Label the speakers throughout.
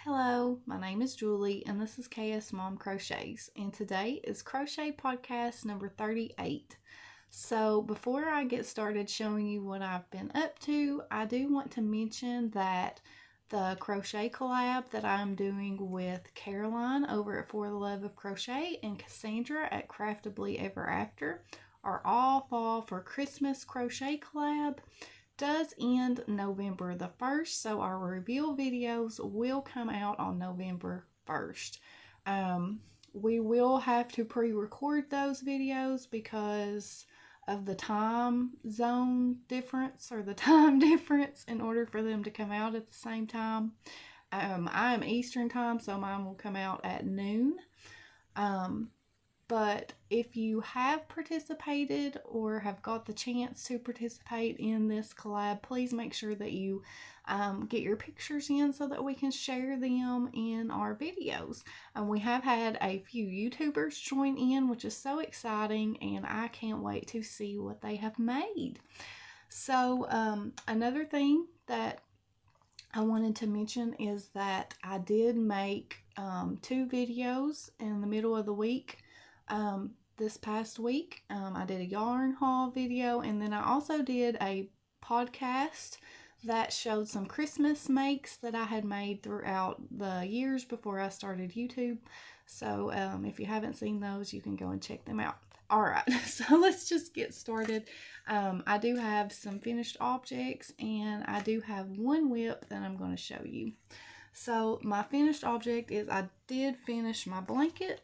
Speaker 1: Hello, my name is Julie and this is KS Mom Crochets, and today is Crochet Podcast number 38. So before I get started showing you what I've been up to, I do want to mention that the crochet collab that I'm doing with Caroline over at For the Love of Crochet and Cassandra at Craftably Ever After are all fall for Christmas crochet collab. Does end November the 1st, so our reveal videos will come out on November 1st. We will have to pre-record those videos because of the time zone difference or the time difference in order for them to come out at the same time. I am Eastern time, so mine will come out at noon. But if you have participated or have got the chance to participate in this collab, please make sure that you get your pictures in so that we can share them in our videos. We have had a few YouTubers join in, which is so exciting, and I can't wait to see what they have made. So another thing that I wanted to mention is that I did make 2 videos in the middle of the week. This past week, I did a yarn haul video, and then I also did a podcast that showed some Christmas makes that I had made throughout the years before I started YouTube. So if you haven't seen those, you can go and check them out. Alright, so let's just get started. I do have some finished objects, and I do have one whip that I'm going to show you. So my finished object is I did finish my blanket.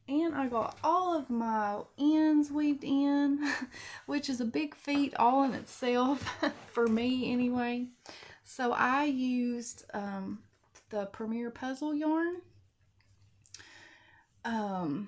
Speaker 1: And I got all of my ends weaved in, which is a big feat all in itself, for me anyway. So I used the Premier Puzzle yarn. And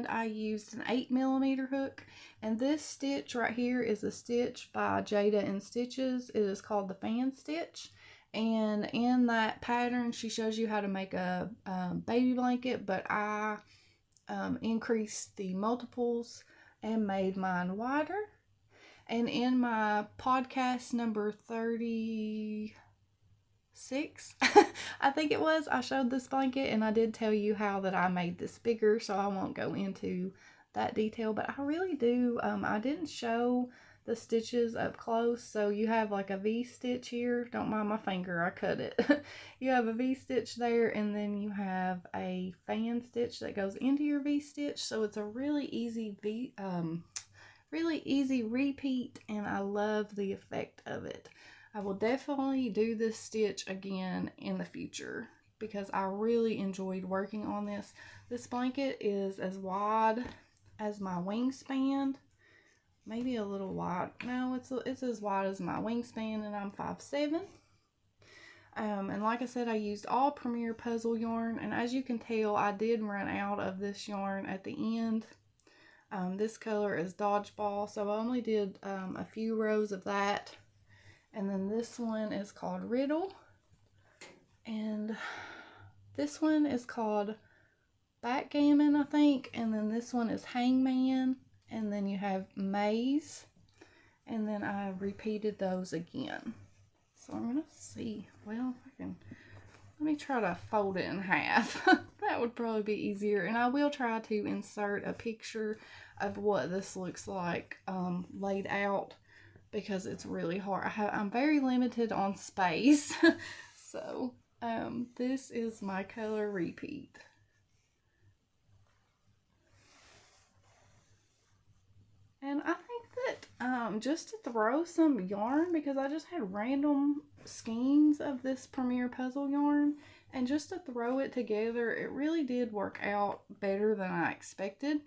Speaker 1: I used an 8mm hook. And this stitch right here is a stitch by Jayda Institches. It is called the fan stitch. And in that pattern, she shows you how to make a baby blanket, but I increased the multiples and made mine wider. And in my podcast number 36, I think it was, I showed this blanket, and I did tell you how that I made this bigger, so I won't go into that detail, but I really do. I didn't show the stitches up close, so you have like a V-stitch here. Don't mind my finger, I cut it. You have a V-stitch there, and then you have a fan stitch that goes into your V-stitch, so it's a really easy repeat, and I love the effect of it. I will definitely do this stitch again in the future because I really enjoyed working on this. This blanket is as wide as my wingspan. Maybe a little wide. No, it's as wide as my wingspan, and I'm 5'7". And like I said, I used all Premier Puzzle yarn, and as you can tell, I did run out of this yarn at the end. This color is Dodgeball, so I only did a few rows of that. And then this one is called Riddle, and this one is called Backgammon, I think, and then this one is Hangman. And then you have Maze, and then I repeated those again. So I'm going to see, well, if I can, let me try to fold it in half. That would probably be easier. And I will try to insert a picture of what this looks like laid out, because it's really hard. I'm very limited on space. So this is my color repeat. And I think that just to throw some yarn, because I just had random skeins of this Premier Puzzle yarn, and just to throw it together, it really did work out better than I expected.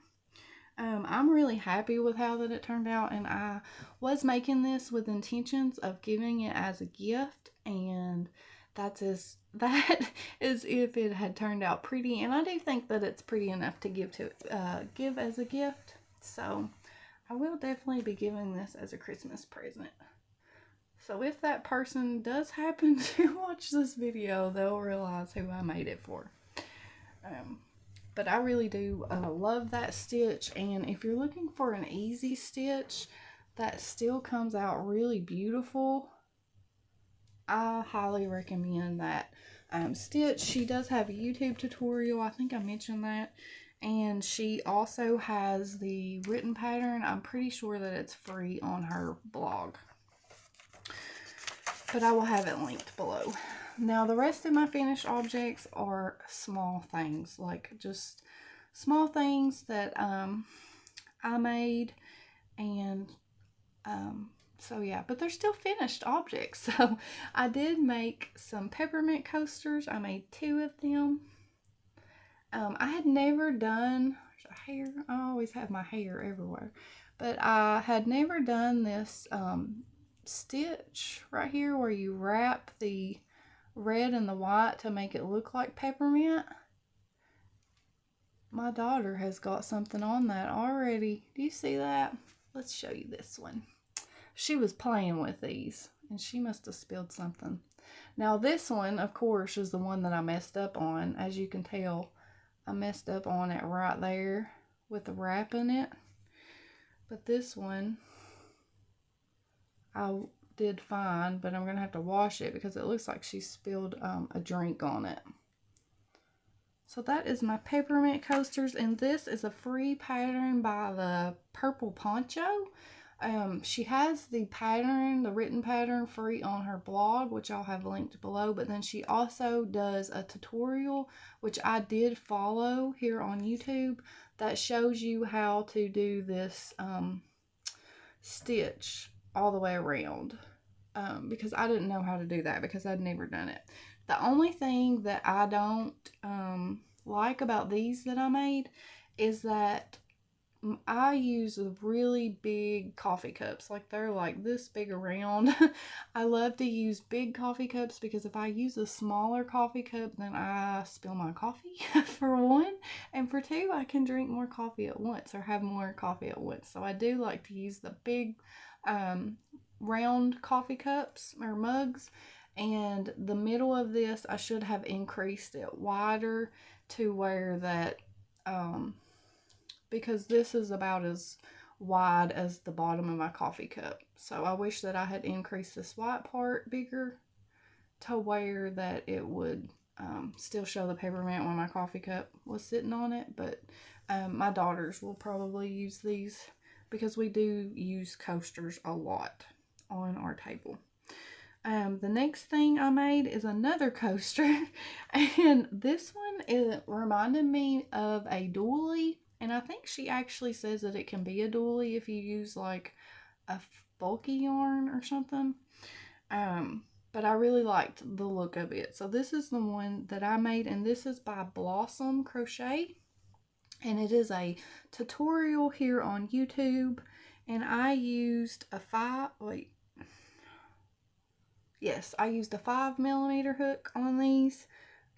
Speaker 1: I'm really happy with how that it turned out, and I was making this with intentions of giving it as a gift, and that is if it had turned out pretty, and I do think that it's pretty enough to give as a gift. So I will definitely be giving this as a Christmas present. So if that person does happen to watch this video, they'll realize who I made it for. But I really do love that stitch, and if you're looking for an easy stitch that still comes out really beautiful, I highly recommend that stitch. She does have a YouTube tutorial. I think I mentioned that. And she also has the written pattern. I'm pretty sure that it's free on her blog, but I will have it linked below. Now, the rest of my finished objects are small things, like just small things that I made. And so yeah, but they're still finished objects. So I did make some peppermint coasters. I made 2 of them. I had never done hair. I always have my hair everywhere, but I had never done this stitch right here where you wrap the red and the white to make it look like peppermint. My daughter has got something on that already. Do you see that? Let's show you this one. She was playing with these and she must have spilled something. Now this one, of course, is the one that I messed up on. As you can tell, I messed up on it right there with the wrap in it. But this one, I did fine, but I'm going to have to wash it because it looks like she spilled a drink on it. So that is my peppermint coasters, and this is a free pattern by the Purple Poncho. She has the pattern, the written pattern, free on her blog, which I'll have linked below, but then she also does a tutorial, which I did follow here on YouTube, that shows you how to do this stitch all the way around, because I didn't know how to do that because I'd never done it. The only thing that I don't like about these that I made is that I use really big coffee cups. Like, they're like this big around. I love to use big coffee cups because if I use a smaller coffee cup, then I spill my coffee, for one. And for two, I can drink more coffee at once or have more coffee at once. So I do like to use the big round coffee cups or mugs. And the middle of this, I should have increased it wider to where that, because this is about as wide as the bottom of my coffee cup. So I wish that I had increased this white part bigger to where that it would still show the peppermint when my coffee cup was sitting on it. But my daughters will probably use these because we do use coasters a lot on our table. The next thing I made is another coaster, and this one reminded me of a doily, and I think she actually says that it can be a doily if you use like a bulky yarn or something, but I really liked the look of it. So this is the one that I made, and this is by Blossom Crochet, and it is a tutorial here on YouTube, and I used a I used a 5mm hook on these,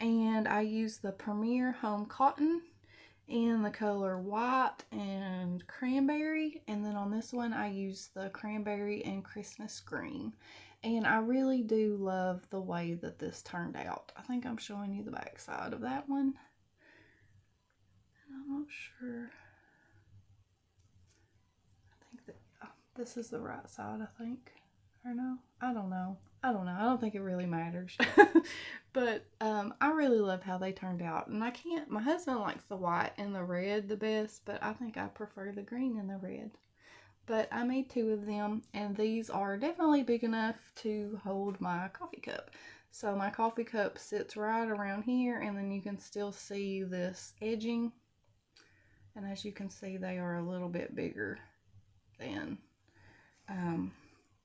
Speaker 1: and I used the Premier Home Cotton in the color white and cranberry, and then on this one I used the cranberry and Christmas green. And I really do love the way that this turned out. I think I'm showing you the back side of that one. And I'm not sure. I think that, yeah, this is the right side, I think. Or no? I don't know. I don't think it really matters. But I really love how they turned out. And my husband likes the white and the red the best, but I think I prefer the green and the red. But I made 2 of them, and these are definitely big enough to hold my coffee cup. So my coffee cup sits right around here, and then you can still see this edging. And as you can see, they are a little bit bigger than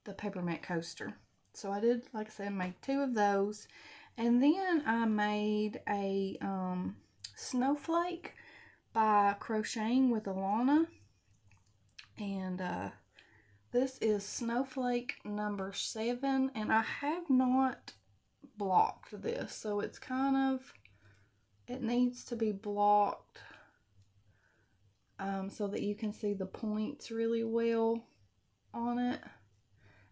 Speaker 1: the peppermint coaster. So I did, like I said, make 2 of those. And then I made a snowflake by Crocheting with Alana. And this is snowflake number 7. And I have not blocked this. So it's it needs to be blocked so that you can see the points really well on it.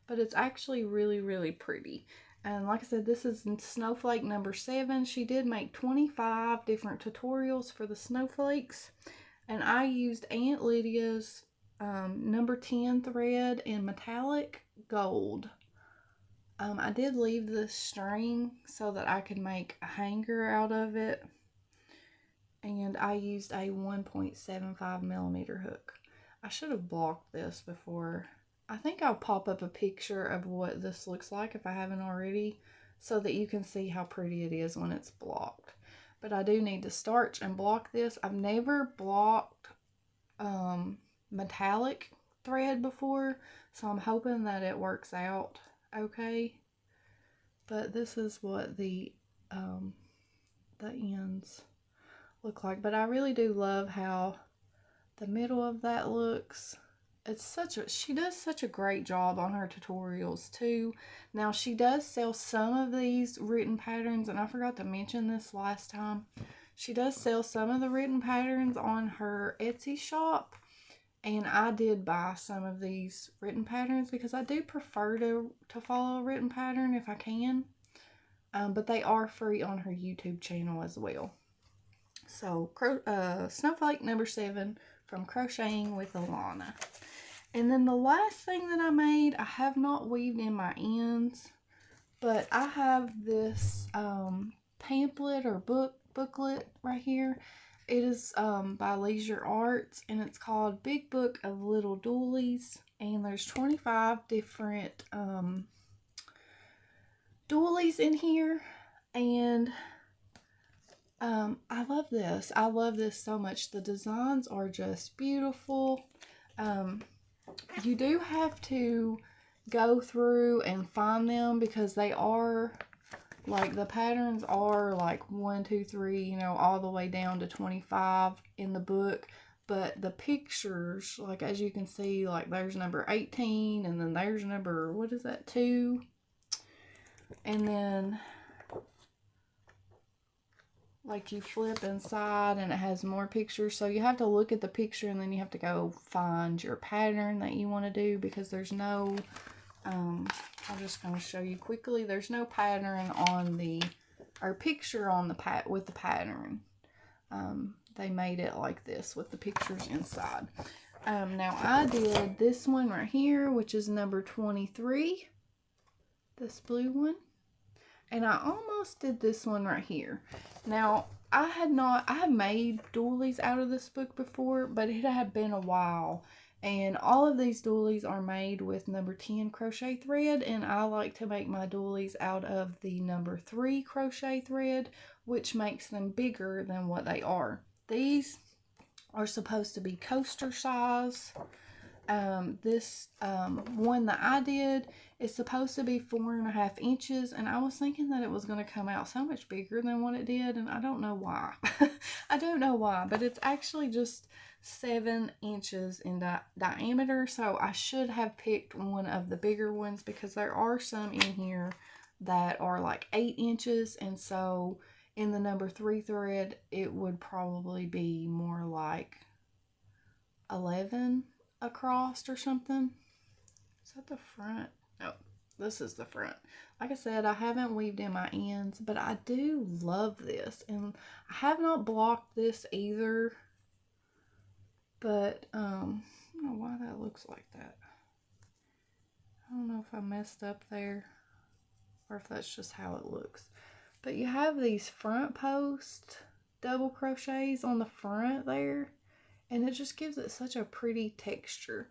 Speaker 1: But it's actually really, really pretty. And like I said, this is snowflake number 7. She did make 25 different tutorials for the snowflakes. And I used Aunt Lydia's number 10 thread in metallic gold. I did leave this string so that I could make a hanger out of it. And I used a 1.75 millimeter hook. I should have blocked this before. I think I'll pop up a picture of what this looks like if I haven't already, so that you can see how pretty it is when it's blocked. But I do need to starch and block this. I've never blocked metallic thread before, so I'm hoping that it works out okay. But this is what the ends look like. But I really do love how the middle of that looks. She does such a great job on her tutorials too. Now she does sell some of these written patterns, and I forgot to mention this last time. She does sell some of the written patterns on her Etsy shop, and I did buy some of these written patterns because I do prefer to follow a written pattern if I can. But they are free on her YouTube channel as well. So Snowflake number 7 from Crocheting with Alana. And then the last thing that I made, I have not weaved in my ends, but I have this pamphlet or booklet right here. It is by Leisure Arts, and it's called Big Book of Little Doilies, and there's 25 different doilies in here, and I love this. I love this so much. The designs are just beautiful. You do have to go through and find them because they are, like, the patterns are like 1, 2, 3, you know, all the way down to 25 in the book. But the pictures, like, as you can see, like, there's number 18, and then there's number, what is that, 2? And then, like, you flip inside and it has more pictures. So you have to look at the picture, and then you have to go find your pattern that you want to do, because there's no, I'm just going to show you quickly. There's no pattern on the, or picture on the with the pattern. They made it like this with the pictures inside. Now I did this one right here, which is number 23. This blue one. And I almost did this one right here. Now, I have made doilies out of this book before, but it had been a while. And all of these doilies are made with number 10 crochet thread, and I like to make my doilies out of the number 3 crochet thread, which makes them bigger than what they are. These are supposed to be coaster size. This one that I did is supposed to be 4.5 inches, and I was thinking that it was going to come out so much bigger than what it did, and I don't know why. I don't know why, but it's actually just 7 inches in diameter, so I should have picked one of the bigger ones, because there are some in here that are like 8 inches, and so in the number 3 thread it would probably be more like 11 across or something. Is that the front? No, this is the front. Like I said, I haven't weaved in my ends, but I do love this, and I have not blocked this either, but I don't know why that looks like that. I don't know if I messed up there or if that's just how it looks. But you have these front post double crochets on the front there, and it just gives it such a pretty texture.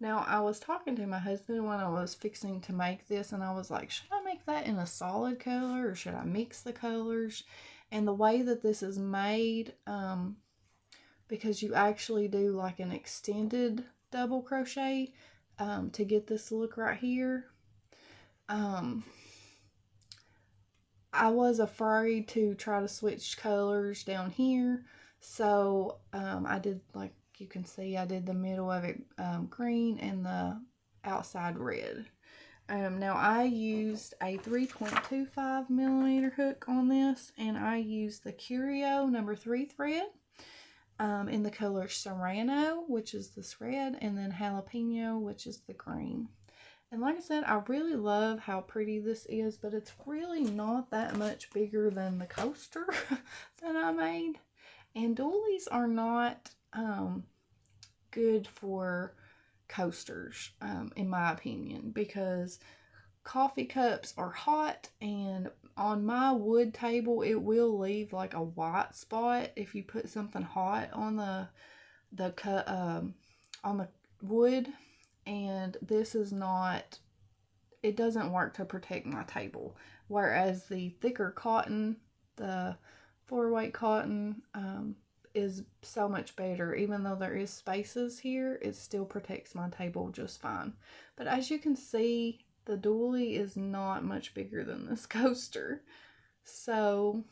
Speaker 1: Now, I was talking to my husband when I was fixing to make this, and I was like, should I make that in a solid color, or should I mix the colors? And the way that this is made, because you actually do like an extended double crochet to get this look right here, I was afraid to try to switch colors down here, so I did, like you can see, I did the middle of it green and the outside red. Now I used a 3.25 millimeter hook on this, and I used the Curio number 3 thread in the color Serrano, which is this red, and then Jalapeno, which is the green. And like I said, I really love how pretty this is, but it's really not that much bigger than the coaster that I made. And doilies are not good for coasters, in my opinion, because coffee cups are hot, and on my wood table it will leave like a white spot if you put something hot on on the wood, and this is not, it doesn't work to protect my table, whereas the thicker cotton, the 4-weight cotton, is so much better. Even though there is spaces here, it still protects my table just fine. But as you can see, the doily is not much bigger than this coaster. So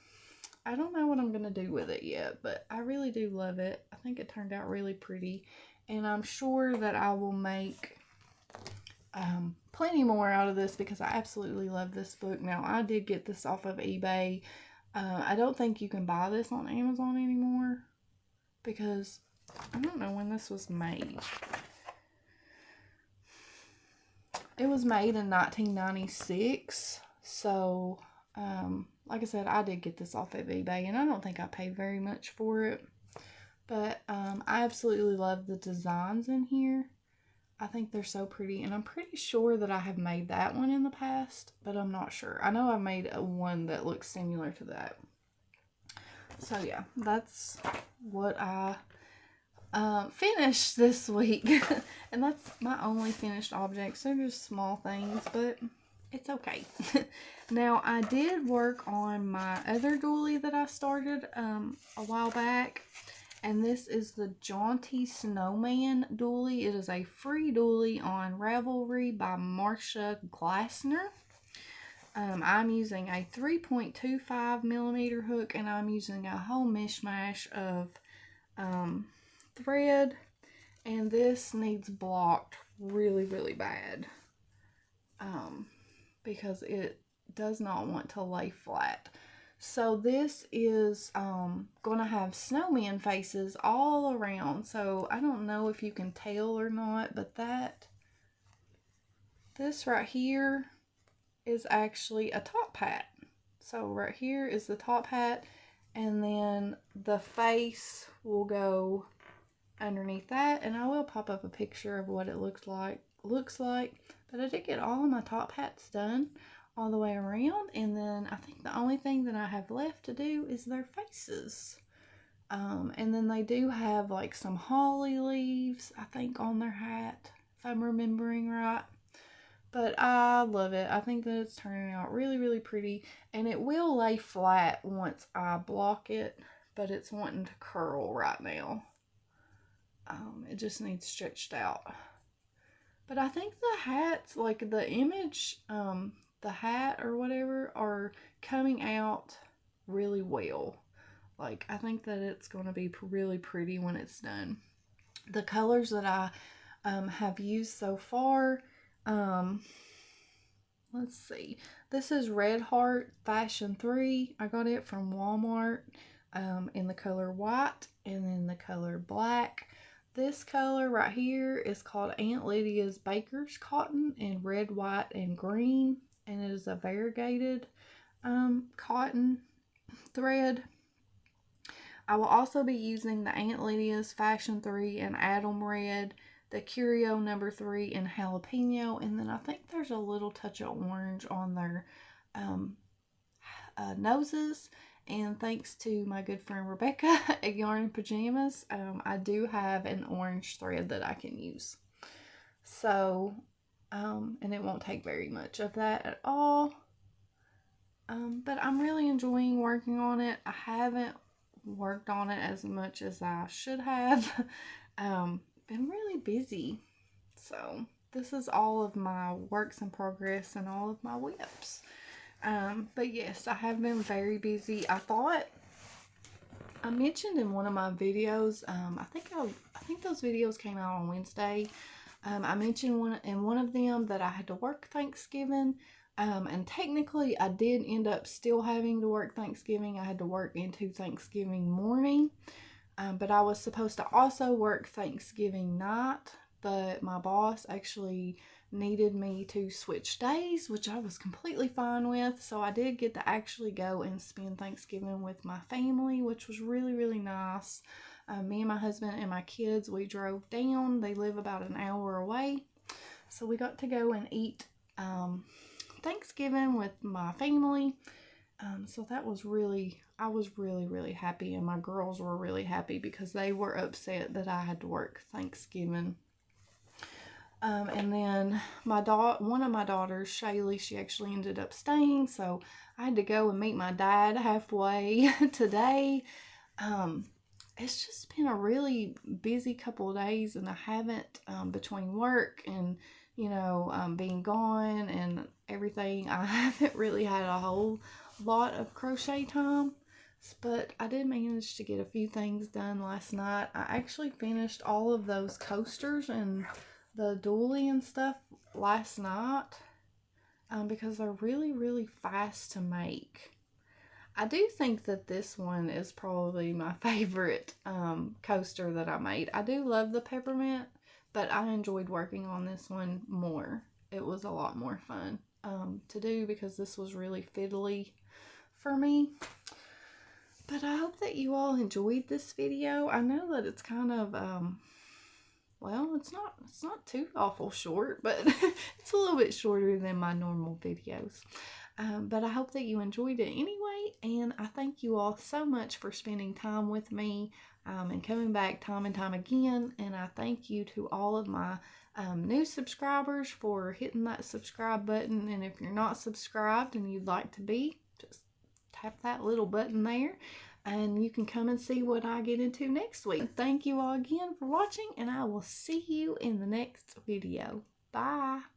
Speaker 1: I don't know what I'm going to do with it yet, but I really do love it. I think it turned out really pretty, and I'm sure that I will make plenty more out of this because I absolutely love this book. Now, I did get this off of eBay. I don't think you can buy this on Amazon anymore because I don't know when this was made. It was made in 1996, so like I said, I did get this off of eBay, and I don't think I paid very much for it, but I absolutely love the designs in here. I think they're so pretty, and I'm pretty sure that I have made that one in the past, but I'm not sure. I know I made one that looks similar to that. So yeah, that's what I finished this week. And that's my only finished objects. They're just small things, but it's okay. Now, I did work on my other doily that I started a while back, and this is the Jaunty Snowman doily. It is a free doily on Ravelry by Marsha Glassner. I'm using a 3.25 millimeter hook, and I'm using a whole mishmash of thread, and this needs blocked really, really bad because it does not want to lay flat. So this is going to have snowman faces all around. So I don't know if you can tell or not, but this right here is actually a top hat. So right here is the top hat, and then the face will go underneath that, and I will pop up a picture of what it looks like. But I did get all of my top hats done all the way around, and then I think the only thing that I have left to do is their faces. And then they do have like some holly leaves, I think, on their hat, if I'm remembering right. But I love it. I think that it's turning out really, really pretty, and it will lay flat once I block it, but it's wanting to curl right now. It just needs stretched out. But I think the hats, like the image, the hat or whatever, are coming out really well. Like, I think that it's going to be really pretty when it's done. The colors that I have used so far, let's see. This is Red Heart Fashion 3. I got it from Walmart in the color white and then the color black. This color right here is called Aunt Lydia's Baker's Cotton in red, white, and green. And it is a variegated cotton thread. I will also be using the Aunt Lydia's Fashion 3 in Adam Red, the Curio number 3 in Jalapeno, and then I think there's a little touch of orange on their noses. And thanks to my good friend Rebecca at Yarn and Pajamas, I do have an orange thread that I can use. So, and it won't take very much of that at all. But I'm really enjoying working on it. I haven't worked on it as much as I should have. Been really busy. So, this is all of my works in progress and all of my whips. But yes, I have been very busy. I thought I mentioned in one of my videos, I think those videos came out on Wednesday. I mentioned in one of them that I had to work Thanksgiving, and technically I did end up still having to work Thanksgiving. I had to work into Thanksgiving morning, but I was supposed to also work Thanksgiving night, but my boss actually needed me to switch days, which I was completely fine with. So I did get to actually go and spend Thanksgiving with my family, which was really, really nice. Me and my husband and my kids, we drove down. They live about an hour away. So we got to go and eat Thanksgiving with my family. So that was I was really happy, and my girls were really happy because they were upset that I had to work Thanksgiving. And then one of my daughters, Shaylee, she actually ended up staying, so I had to go and meet my dad halfway today. It's just been a really busy couple of days, and I haven't, between work and, being gone and everything, I haven't really had a whole lot of crochet time. But I did manage to get a few things done last night. I actually finished all of those coasters and the doily and stuff last night, because they're really fast to make. I do think that this one is probably my favorite coaster that I made. I do love the peppermint, but I enjoyed working on this one more. It was a lot more fun to do because this was really fiddly for me. But I hope that you all enjoyed this video. I know that it's kind of, well, it's not too awful short, but it's a little bit shorter than my normal videos. But I hope that you enjoyed it anyway, and I thank you all so much for spending time with me and coming back time and time again. And I thank you to all of my new subscribers for hitting that subscribe button. And if you're not subscribed and you'd like to be, just tap that little button there, and you can come and see what I get into next week. Thank you all again for watching, and I will see you in the next video. Bye!